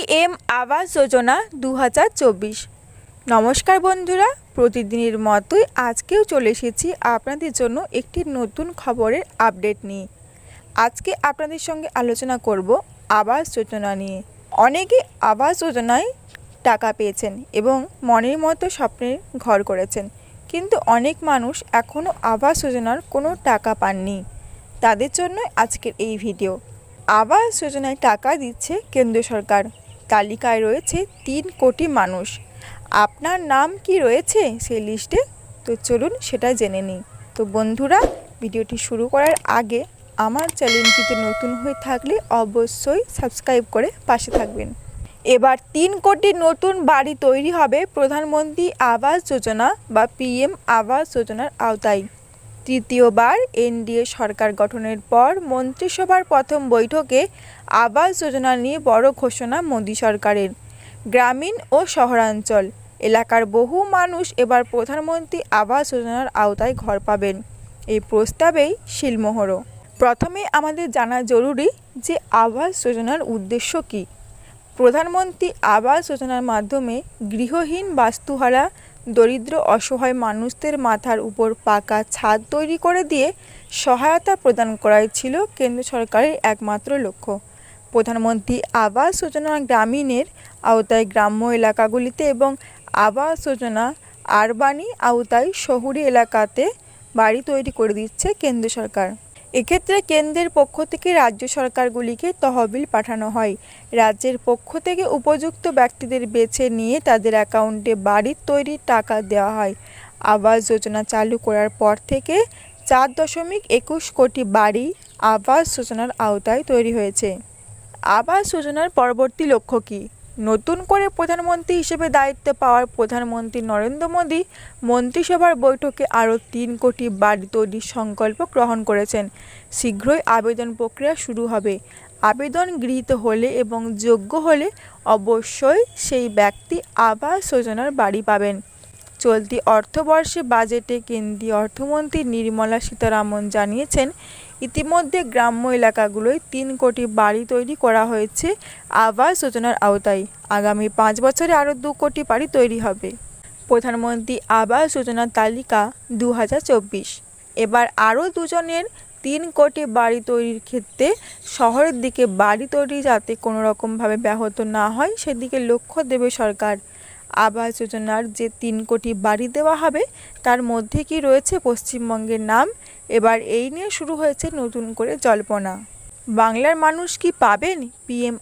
PM Awas Yojana 2024। নমস্কার বন্ধুরা, প্রতিদিনের মতোই আজকেও চলে এসেছি আপনাদের জন্য একটি নতুন খবরের আপডেট নিয়ে। আজকে আপনাদের সঙ্গে আলোচনা করব আবাস যোজনা নিয়ে। অনেকে আবাস যোজনায় টাকা পেয়েছেন এবং মনের মতো স্বপ্নের ঘর করেছেন, কিন্তু অনেক মানুষ এখনও আবাস যোজনার কোনো টাকা পাননি। তাদের জন্য আজকের এই ভিডিও। আবাস যোজনায় টাকা দিচ্ছে কেন্দ্র সরকার। তালিকায় রয়েছে 3 কোটি মানুষ। আপনার নাম কি রয়েছে সেই লিস্টে? তো চলুন সেটা জেনে নিই। তো বন্ধুরা, ভিডিওটি শুরু করার আগে আমার চ্যানেলটিতে নতুন হয়ে থাকলে অবশ্যই সাবস্ক্রাইব করে পাশে থাকবেন। এবার 3 কোটি নতুন বাড়ি তৈরি হবে প্রধানমন্ত্রী আবাস যোজনা বা পিএম আবাস যোজনার আওতায়। তৃতীয়বার এনডিএ সরকার গঠনের পর মন্ত্রিসভার প্রথম বৈঠকে আবাস যোজনা নিয়ে বড় ঘোষণা মোদী সরকারের। গ্রামীণ ও শহরাঞ্চল এলাকার বহু মানুষ এবার প্রধানমন্ত্রী আবাস যোজনার আওতায় ঘর পাবেন। এই প্রস্তাবেই শিলমোহরও। প্রথমে আমাদের জানা জরুরি যে আবাস যোজনার উদ্দেশ্য কী। প্রধানমন্ত্রী আবাস যোজনার মাধ্যমে গৃহহীন, বাস্তুহারা, দরিদ্র, অসহায় মানুষদের মাথার উপর পাকা ছাদ তৈরি করে দিয়ে সহায়তা প্রদান করাই ছিল কেন্দ্র সরকারের একমাত্র লক্ষ্য। প্রধানমন্ত্রী আবাস যোজনা গ্রামীণের আওতায় গ্রাম্য এলাকাগুলিতে এবং আবাস যোজনা আরবানি আওতায় শহুরে এলাকাতে বাড়ি তৈরি করে দিচ্ছে কেন্দ্র সরকার। এক্ষেত্রে কেন্দ্রের পক্ষ থেকে রাজ্য সরকারগুলিকে তহবিল পাঠানো হয়। রাজ্যের পক্ষ থেকে উপযুক্ত ব্যক্তিদের বেছে নিয়ে তাদের অ্যাকাউন্টে বাড়ির তৈরির টাকা দেওয়া হয়। আবাস যোজনা চালু করার পর থেকে 4.21 কোটি বাড়ি আবাস যোজনার আওতায় তৈরি হয়েছে। আবাস যোজনার পরবর্তী লক্ষ্য কী? নতুন করে প্রধানমন্ত্রী হিসেবে দায়িত্ব পাওয়ার প্রধানমন্ত্রী নরেন্দ্র মোদী মন্ত্রিসভার বৈঠকে আরও 3 কোটি বাড়ি তৈরির সংকল্প গ্রহণ করেছেন। শীঘ্রই আবেদন প্রক্রিয়া শুরু হবে। আবেদন গৃহীত হলে এবং যোগ্য হলে অবশ্যই সেই ব্যক্তি আবাস যোজনার বাড়ি পাবেন। চলতি অর্থবর্ষে বাজেটে কেন্দ্রীয় অর্থমন্ত্রী নির্মলা সীতারামন জানিয়েছেন, ইতিমধ্যে গ্রাম্য এলাকাগুলোয় 3 কোটি বাড়ি তৈরি করা হয়েছে আবাস যোজনার আওতায়। আগামী 5 বছরে আরও 2 কোটি বাড়ি তৈরি হবে। প্রধানমন্ত্রী আবাস যোজনার তালিকা 2024। এবার আরও দুজনের 3 কোটি বাড়ি তৈরির ক্ষেত্রে শহরের দিকে বাড়ি তৈরি যাতে কোনো রকমভাবে ব্যাহত না হয় সেদিকে লক্ষ্য দেবে সরকার। আবাস যোজনার যে 3 কোটি বাড়ি দেওয়া হবে তার মধ্যে কি রয়েছে পশ্চিমবঙ্গের নাম? এবার এই নিয়ে শুরু হয়েছে নতুন করে জল্পনা। বাংলার মানুষ কি পাবেন পিএম